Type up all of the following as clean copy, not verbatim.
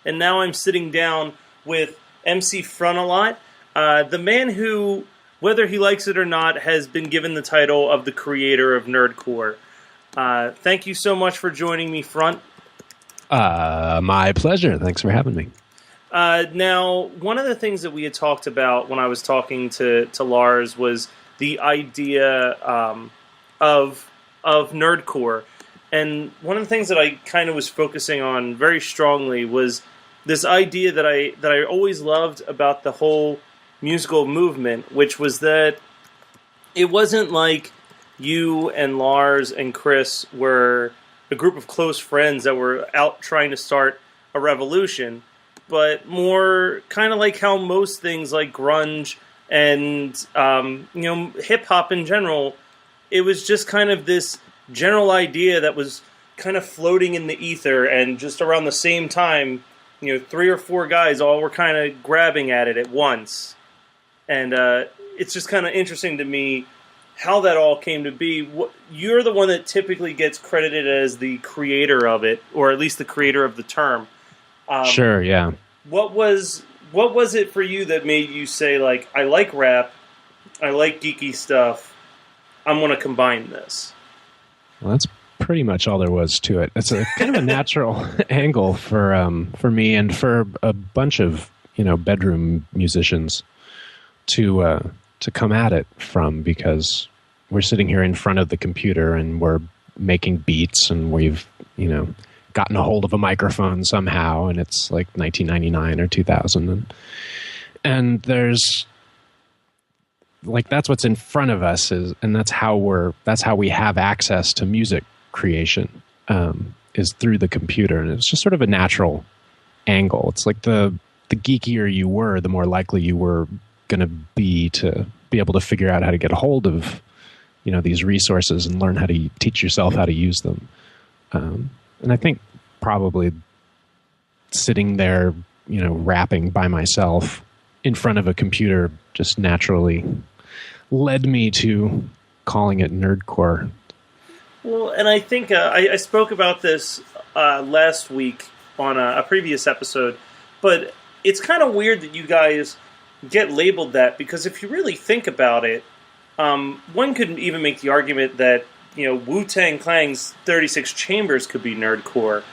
and now I'm sitting down with MC Frontalot, the man who, whether he likes it or not, has been given the title of the creator of Nerdcore. Thank you so much for joining me, Front. My pleasure. Thanks for having me. Now, one of the things that we had talked about when I was talking to Lars was the idea of Nerdcore. And one of the things that I kind of was focusing on very strongly was this idea that I always loved about the whole musical movement, which was that it wasn't like you and Lars and Chris were a group of close friends that were out trying to start a revolution, but more kind of like how most things like grunge and hip hop in general, it was just kind of this general idea that was kind of floating in the ether, and just around the same time, 3 or 4 guys all were kind of grabbing at it at once. And it's just kind of interesting to me how that all came to be. You're the one that typically gets credited as the creator of it, or at least the creator of the term. Sure, yeah. What was it for you that made you say, like, I like rap, I like geeky stuff, I'm going to combine this? Well, that's pretty much all there was to it. It's a kind of a natural angle for me and for a bunch of bedroom musicians to come at it from, because we're sitting here in front of the computer and we're making beats, and we've gotten a hold of a microphone somehow, and it's like 1999 or 2000, and there's like, that's what's in front of us, and that's how we have access to music creation, is through the computer. And it's just sort of a natural angle. It's like the geekier you were, the more likely you were going to be able to figure out how to get a hold of these resources and learn how to teach yourself how to use them. And I think probably sitting there rapping by myself in front of a computer just naturally led me to calling it Nerdcore. Well, and I think I spoke about this last week on a previous episode, but it's kind of weird that you guys get labeled that, because if you really think about it, one could even make the argument that Wu-Tang Clang's 36 Chambers could be Nerdcore.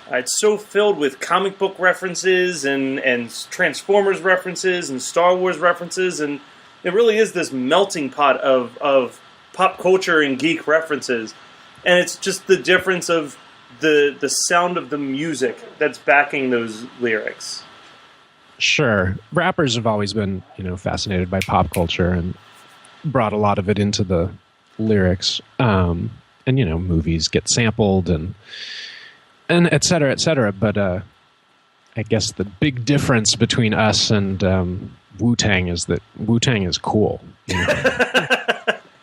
It's so filled with comic book references and Transformers references and Star Wars references, and it really is this melting pot of pop culture and geek references. And it's just the difference of the sound of the music that's backing those lyrics. Sure. Rappers have always been, fascinated by pop culture and brought a lot of it into the lyrics. And, movies get sampled and et cetera, et cetera. But I guess the big difference between us and Wu-Tang is that Wu-Tang is cool.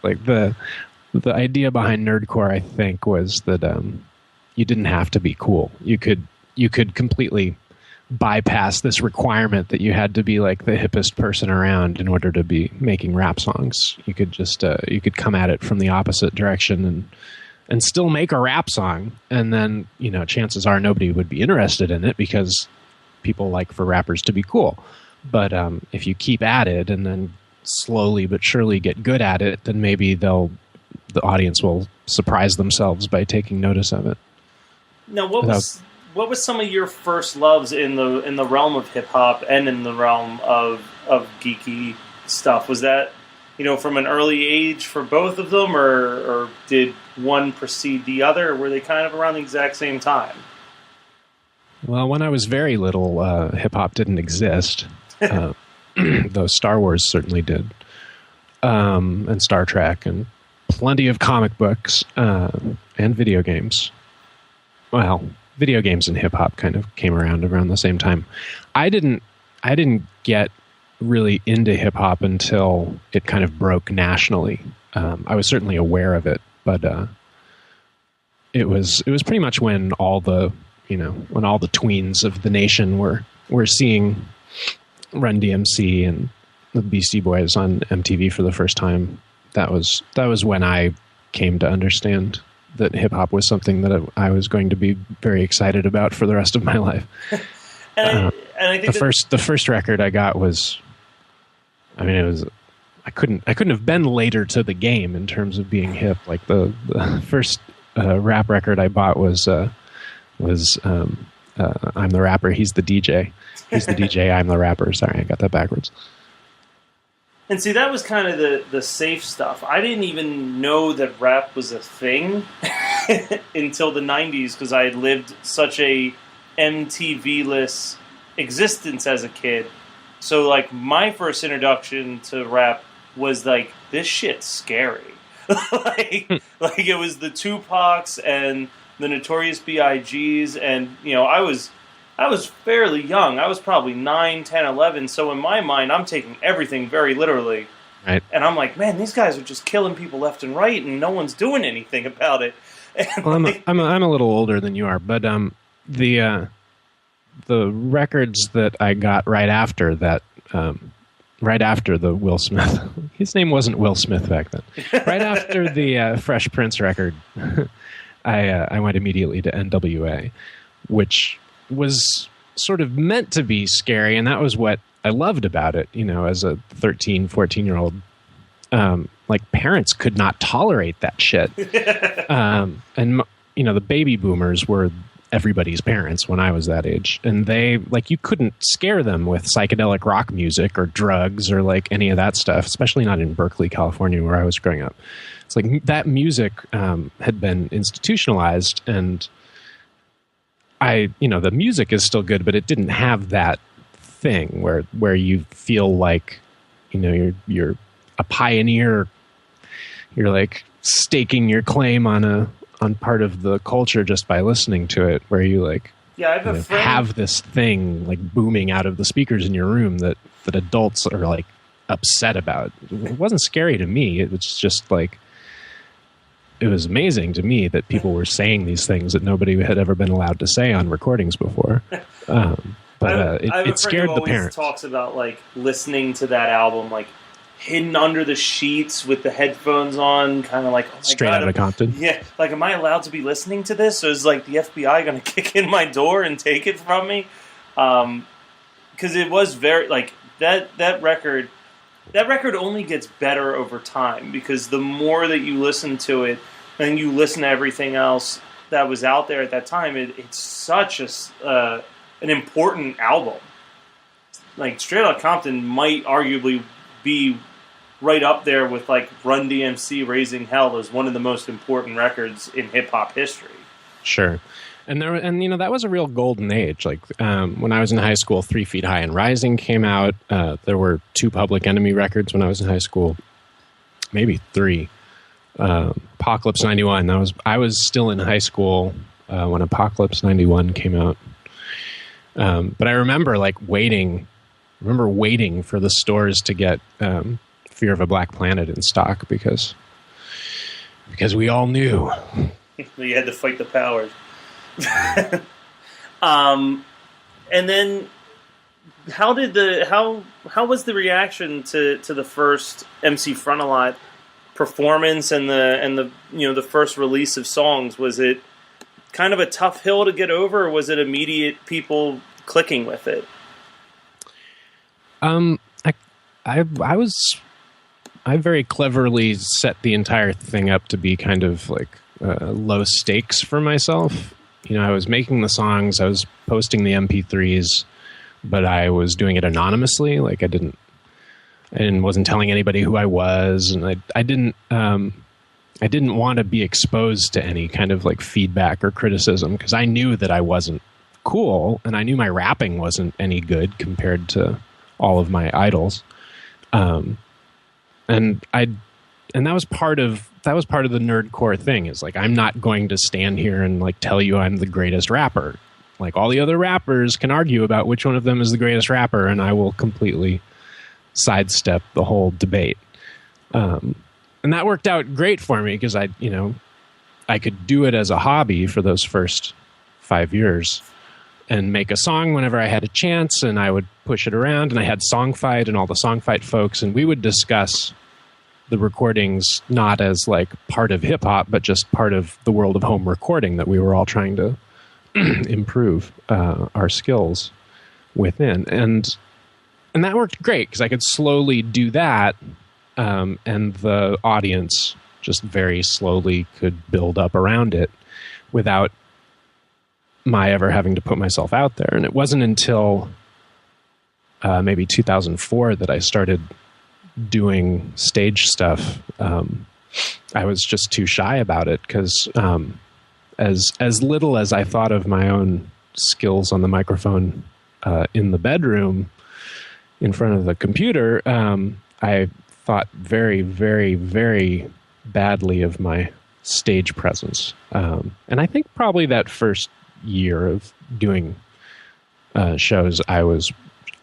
Like the idea behind Nerdcore, I think, was that you didn't have to be cool. You could completely bypass this requirement that you had to be like the hippest person around in order to be making rap songs. You could just you could come at it from the opposite direction and still make a rap song, and then chances are nobody would be interested in it because people like for rappers to be cool. But if you keep at it and then slowly but surely get good at it, then maybe the audience will surprise themselves by taking notice of it. Now, what was some of your first loves in the realm of hip hop and in the realm of geeky stuff? Was that from an early age for both of them, or did one precede the other, or were they kind of around the exact same time? Well, when I was very little, hip hop didn't exist, though Star Wars certainly did, and Star Trek, and plenty of comic books and video games. Well, video games and hip hop kind of came around the same time. I didn't get really into hip hop until it kind of broke nationally. I was certainly aware of it, but it was pretty much when all the tweens of the nation were seeing Run DMC and the Beastie Boys on MTV for the first time. That was when I came to understand that hip hop was something that I was going to be very excited about for the rest of my life. And I think the first record I got was, I mean, it was, I couldn't have been later to the game in terms of being hip. Like the first rap record I bought was I'm the rapper, he's the DJ. He's the DJ, I'm the rapper. Sorry, I got that backwards. And see, that was kind of the safe stuff. I didn't even know that rap was a thing until the 90s, because I had lived such a MTV-less existence as a kid. So, like, my first introduction to rap was like, this shit's scary. like it was the Tupacs and the Notorious B.I.G.'s, and, you know, I was fairly young. I was probably 9, 10, 11, so in my mind, I'm taking everything very literally. Right. And I'm like, man, these guys are just killing people left and right, and no one's doing anything about it. And well, I'm a little older than you are, but the records that I got right after that, right after the Will Smith, his name wasn't Will Smith back then. Right after the Fresh Prince record, I went immediately to NWA, which was sort of meant to be scary, and that was what I loved about it, you know, as a 13, 14-year-old. Like, parents could not tolerate that shit. And, you know, the baby boomers were everybody's parents when I was that age, and they, like, you couldn't scare them with psychedelic rock music or drugs or, like, any of that stuff, especially not in Berkeley, California, where I was growing up. It's like that music had been institutionalized, and the music is still good, but it didn't have that thing where you feel like, you know, you're a pioneer. You're like staking your claim on part of the culture just by listening to it, where you like, yeah, I have a friend, have this thing like booming out of the speakers in your room that adults are like upset about. It wasn't scary to me. It was just like, it was amazing to me that people were saying these things that nobody had ever been allowed to say on recordings before. But it scared the parents. Talks about like listening to that album, like hidden under the sheets with the headphones on, kind of like, oh my straight God, out of Compton. Yeah, like, am I allowed to be listening to this? Or is like the FBI going to kick in my door and take it from me? Because it was very like that record. That record only gets better over time, because the more that you listen to it and you listen to everything else that was out there at that time, it's such an important album. Like, Straight Outta Compton might arguably be right up there with like Run DMC, Raising Hell, as one of the most important records in hip hop history. Sure. And you know, that was a real golden age. Like, when I was in high school, 3 Feet High and Rising came out. There were 2 Public Enemy records when I was in high school, maybe 3. Apocalypse 91. I was still in high school when Apocalypse 91 came out. But I remember like waiting for the stores to get Fear of a Black Planet in stock, because we all knew you had to fight the powers. And then how was the reaction to the first MC Frontalot performance and the you know, the first release of songs? Was it kind of a tough hill to get over, or was it immediate people clicking with it? I very cleverly set the entire thing up to be kind of like low stakes for myself. You know, I was making the songs, I was posting the MP3s, but I was doing it anonymously. Like, I wasn't telling anybody who I was, and I didn't want to be exposed to any kind of like feedback or criticism, because I knew that I wasn't cool, and I knew my rapping wasn't any good compared to all of my idols. And that was part of the nerdcore thing, is like, I'm not going to stand here and like tell you I'm the greatest rapper. Like, all the other rappers can argue about which one of them is the greatest rapper, and I will completely sidestep the whole debate. And that worked out great for me, because I could do it as a hobby for those first 5 years and make a song whenever I had a chance, and I would push it around, and I had Songfight and all the Songfight folks, and we would discuss the recordings not as like part of hip hop, but just part of the world of home recording that we were all trying to improve our skills. within, and that worked great because I could slowly do that, and the audience just very slowly could build up around it without my ever having to put myself out there. And it wasn't until maybe 2004 that I started doing stage stuff. I was just too shy about it because as little as I thought of my own skills on the microphone in the bedroom in front of the computer, I thought very, very, very badly of my stage presence. And I think probably that first year of doing shows, I was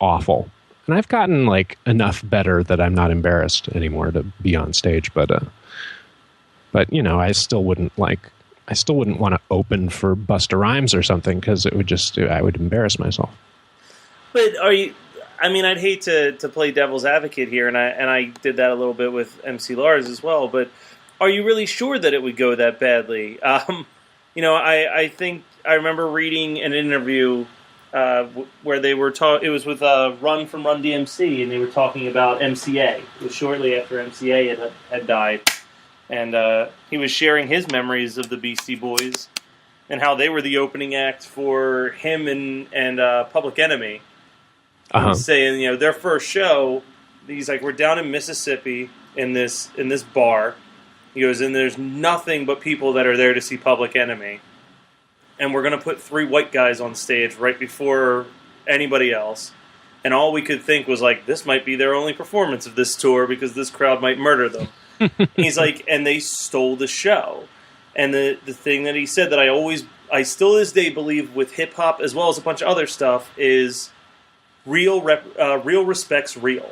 awful. And I've gotten like enough better that I'm not embarrassed anymore to be on stage. But you know, I still wouldn't want to open for Busta Rhymes or something because I would embarrass myself. But I'd hate to play devil's advocate here, and I did that a little bit with MC Lars as well, but are you really sure that it would go that badly? You know, I think I remember reading an interview where they were it was with Run from Run DMC, and they were talking about MCA. It was shortly after MCA had died, and he was sharing his memories of the Beastie Boys and how they were the opening act for him and Public Enemy. Saying, you know, their first show, he's like, we're down in Mississippi in this bar. He goes, and there's nothing but people that are there to see Public Enemy. And we're going to put 3 white guys on stage right before anybody else. And all we could think was like, this might be their only performance of this tour because this crowd might murder them. He's like, and they stole the show. And the thing that he said that I still to this day believe with hip hop as well as a bunch of other stuff is real respect's real.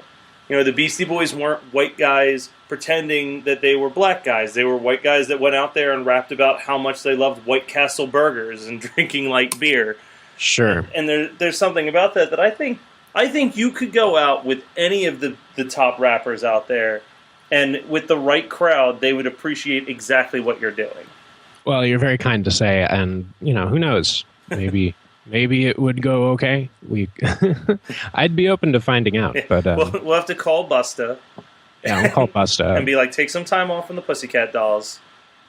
You know, the Beastie Boys weren't white guys pretending that they were black guys. They were white guys that went out there and rapped about how much they loved White Castle burgers and drinking light beer. Sure. And there's something about that I think you could go out with any of the top rappers out there, and with the right crowd, they would appreciate exactly what you're doing. Well, you're very kind to say, and, you know, who knows? Maybe it would go okay. I'd be open to finding out, but we'll have to call Busta. Yeah, we'll call Busta and be like, take some time off from the Pussycat Dolls,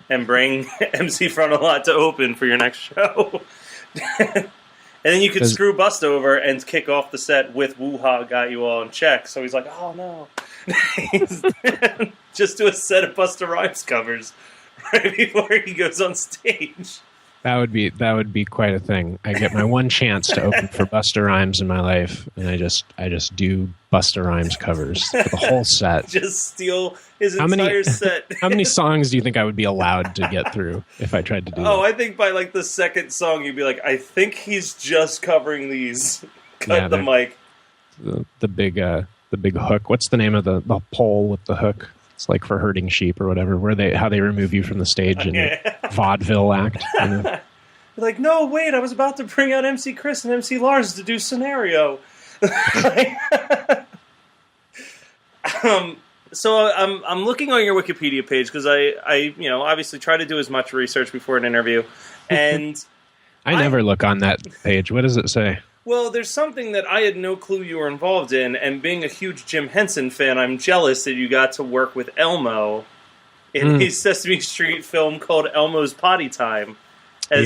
and bring MC Frontalot to open for your next show. And then you could screw Busta over and kick off the set with Woo-Ha Got You All in Check. So he's like, oh no, just do a set of Busta Rhymes covers right before he goes on stage. That would be quite a thing. I get my one chance to open for Busta Rhymes in my life, and I just do Busta Rhymes covers for the whole set. Just steal his entire set. How many songs do you think I would be allowed to get through if I tried to do that? I think by like the second song, you'd be like, I think he's just covering these. Cut the mic. The big hook. What's the name of the pole with the hook? It's like for herding sheep or whatever, how they remove you from the stage in a vaudeville act. You know? They're like, no, wait, I was about to bring out MC Chris and MC Lars to do Scenario. So I'm looking on your Wikipedia page because I obviously try to do as much research before an interview, and I never look on that page. What does it say? Well, there's something that I had no clue you were involved in, and being a huge Jim Henson fan, I'm jealous that you got to work with Elmo in a Sesame Street film called Elmo's Potty Time as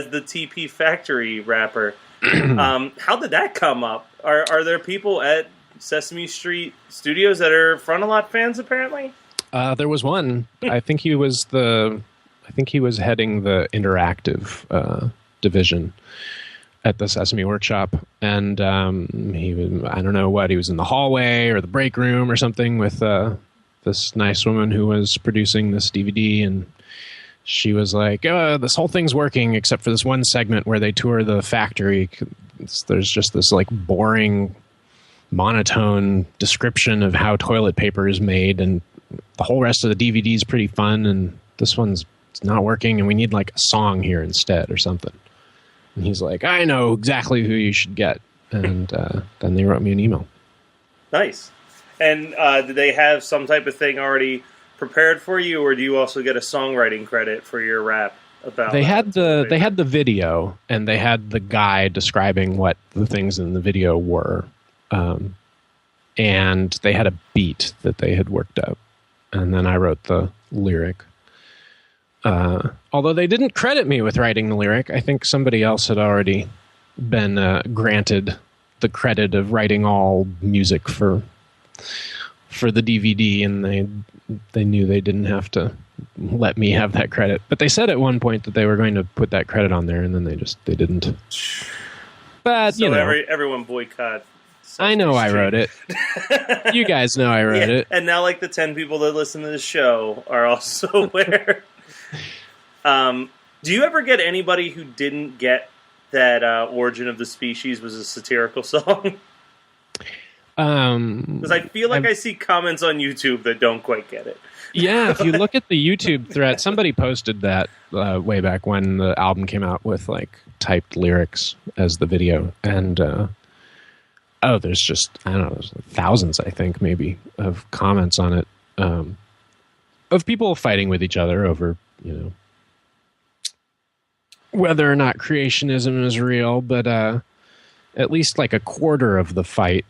the TP Factory rapper. How did that come up? Are there people at Sesame Street Studios that are Frontalot fans, apparently? There was one. I think he was heading the interactive division at the Sesame Workshop, and he was, I don't know what, he was in the hallway or the break room or something with this nice woman who was producing this DVD, and she was like, this whole thing's working except for this one segment where they tour the factory. There's just this like boring monotone description of how toilet paper is made, and the whole rest of the DVD is pretty fun, and this one's not working, and we need like a song here instead or something. And he's like, I know exactly who you should get. And then they wrote me an email. Nice. And did they have some type of thing already prepared for you, or do you also get a songwriting credit for your rap about. They had the video, and they had the guy describing what the things in the video were, and they had a beat that they had worked out, and then I wrote the lyric. Although they didn't credit me with writing the lyric, I think somebody else had already been granted the credit of writing all music for the DVD, and they knew they didn't have to let me have that credit. But they said at one point that they were going to put that credit on there, and then they didn't. But so everyone boycott. I know I wrote it. You guys know I wrote it. And now, like, the 10 people that listen to the show are also aware. Do you ever get anybody who didn't get that Origin of the Species was a satirical song? Because I feel like I see comments on YouTube that don't quite get it. Yeah, if you look at the YouTube thread, somebody posted that way back when the album came out with like typed lyrics as the video, and there's just, I don't know, there's thousands, I think, maybe, of comments on it, of people fighting with each other over, whether or not creationism is real, but at least like a quarter of the fight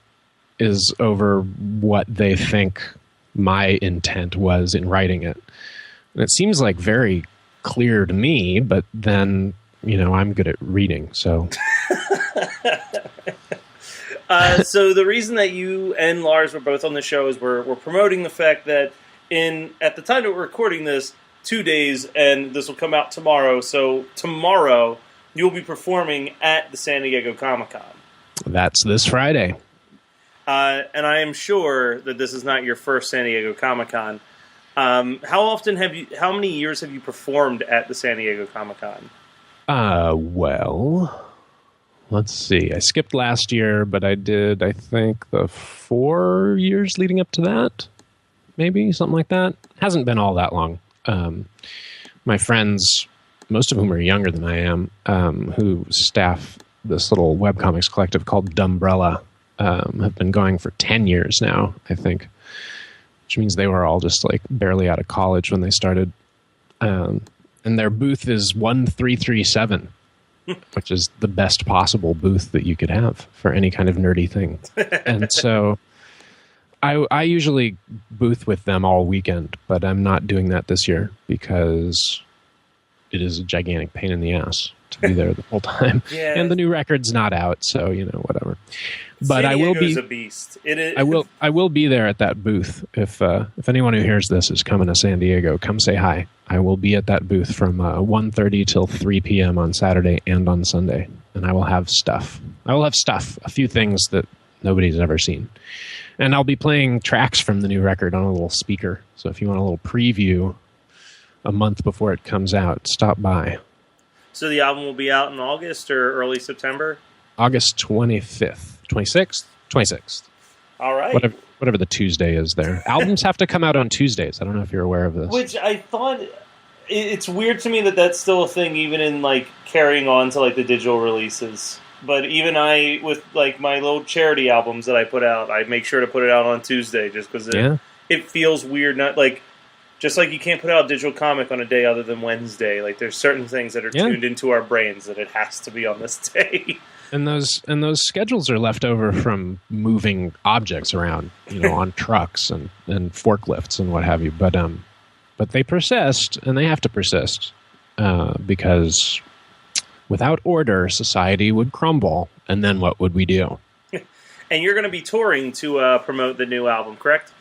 is over what they think my intent was in writing it. And it seems like very clear to me, but then, I'm good at reading, so... So the reason that you and Lars were both on the show is we're promoting the fact that at the time that we're recording this, 2 days, and this will come out tomorrow. So tomorrow you'll be performing at the San Diego Comic-Con. That's this Friday. And I am sure that this is not your first San Diego Comic-Con. How many years have you performed at the San Diego Comic-Con? Well, let's see. I skipped last year, but I did, I think, the 4 years leading up to that. Maybe, something like that. Hasn't been all that long. My friends, most of whom are younger than I am, who staff this little webcomics collective called Dumbrella, have been going for 10 years now, I think, which means they were all just like barely out of college when they started. And their booth is 1337, which is the best possible booth that you could have for any kind of nerdy thing. And so I usually booth with them all weekend, but I'm not doing that this year because it is a gigantic pain in the ass to be there the whole time. Yeah. And the new record's not out, so whatever. But San Diego's a beast. It is. I will be there at that booth. If anyone who hears this is coming to San Diego, come say hi. I will be at that booth from 1:30 till 3 p.m. on Saturday and on Sunday, and I will have stuff. A few things that nobody's ever seen. And I'll be playing tracks from the new record on a little speaker. So if you want a little preview a month before it comes out, stop by. So the album will be out in August or early September? August 25th. 26th? 26th. All right. Whatever the Tuesday is there. Albums have to come out on Tuesdays. I don't know if you're aware of this. Which I thought... It's weird to me that that's still a thing, even in, like, carrying on to, like, the digital releases. But even with like my little charity albums that I put out, I make sure to put it out on Tuesday just because it feels weird. Not like just like you can't put out a digital comic on a day other than Wednesday. Like there's certain things that are tuned into our brains that it has to be on this day. And those schedules are left over from moving objects around, on trucks and forklifts and what have you. But they persist, and they have to persist because. Without order, society would crumble, and then what would we do? And you're going to be touring to promote the new album, correct?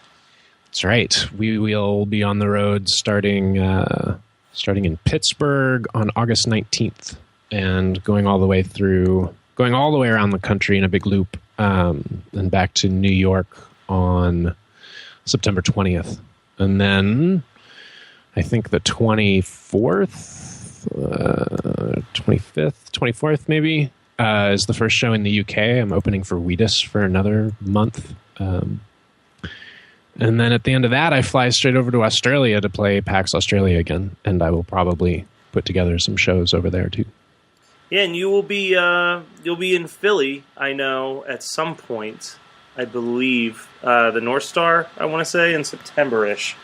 That's right. We will be on the road starting in Pittsburgh on August 19th, and going all the way around the country in a big loop, and back to New York on September 20th. And then I think the 24th, 25th, 24th maybe, is the first show in the UK. I'm opening for Wheatus for another month. And then at the end of that, I fly straight over to Australia to play PAX Australia again. And I will probably put together some shows over there too. Yeah, and you'll be in Philly, I know, at some point. I believe the North Star, I want to say, in September-ish.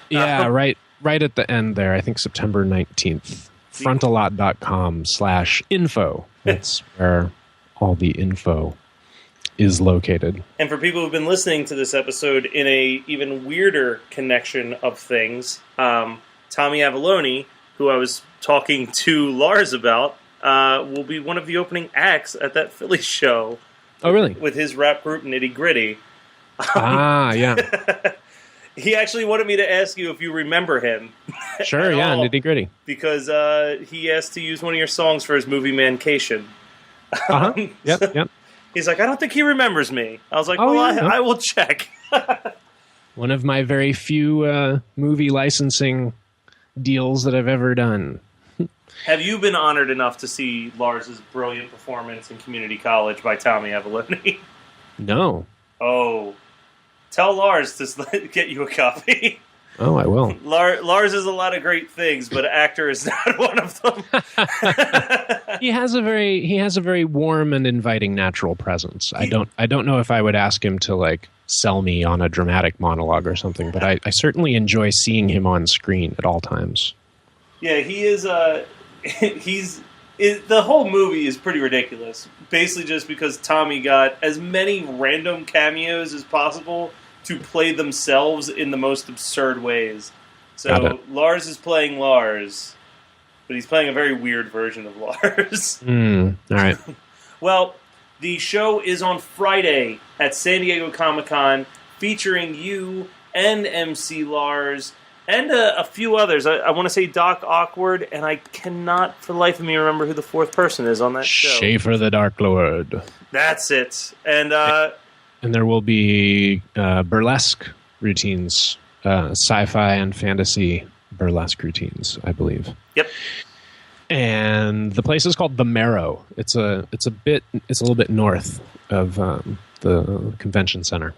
Yeah, right at the end there. I think September 19th. Frontalot.com/info. That's where all the info is located. And for people who've been listening to this episode in a even weirder connection of things, Tommy Avalone, who I was talking to Lars about, will be one of the opening acts at that Philly show. Oh, really? With his rap group Nitty Gritty. Yeah. He actually wanted me to ask you if you remember him. Sure, yeah, Nitty Gritty. Because he asked to use one of your songs for his movie Mancation. Yep. He's like, I don't think he remembers me. I was like, I will check. One of my very few movie licensing deals that I've ever done. Have you been honored enough to see Lars's brilliant performance in Community College by Tommy Avalone? No. Oh. Tell Lars to get you a copy. Oh, I will. Lars is a lot of great things, but actor is not one of them. He has a very warm and inviting natural presence. I don't know if I would ask him to like sell me on a dramatic monologue or something, but I certainly enjoy seeing him on screen at all times. Yeah, he is. The whole movie is pretty ridiculous. Basically, just because Tommy got as many random cameos as possible to play themselves in the most absurd ways. So Lars is playing Lars, but he's playing a very weird version of Lars. All right. Well, the show is on Friday at San Diego Comic-Con, featuring you and MC Lars and a few others. I want to say Doc Awkward, and I cannot for the life of me remember who the fourth person is on that show. Schaefer the Dark Lord. That's it. And there will be burlesque routines, sci-fi and fantasy burlesque routines, I believe. Yep. And the place is called The Marrow. It's a little bit north of the convention center.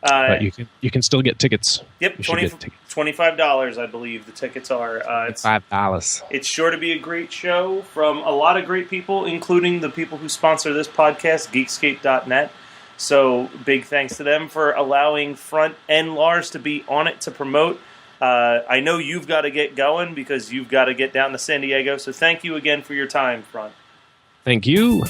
But you can still get tickets. Yep, $25, I believe the tickets are. It's $5. It's sure to be a great show from a lot of great people, including the people who sponsor this podcast, Geekscape.net. So big thanks to them for allowing Front and Lars to be on it to promote. I know you've got to get going because you've got to get down to San Diego. So thank you again for your time, Front. Thank you.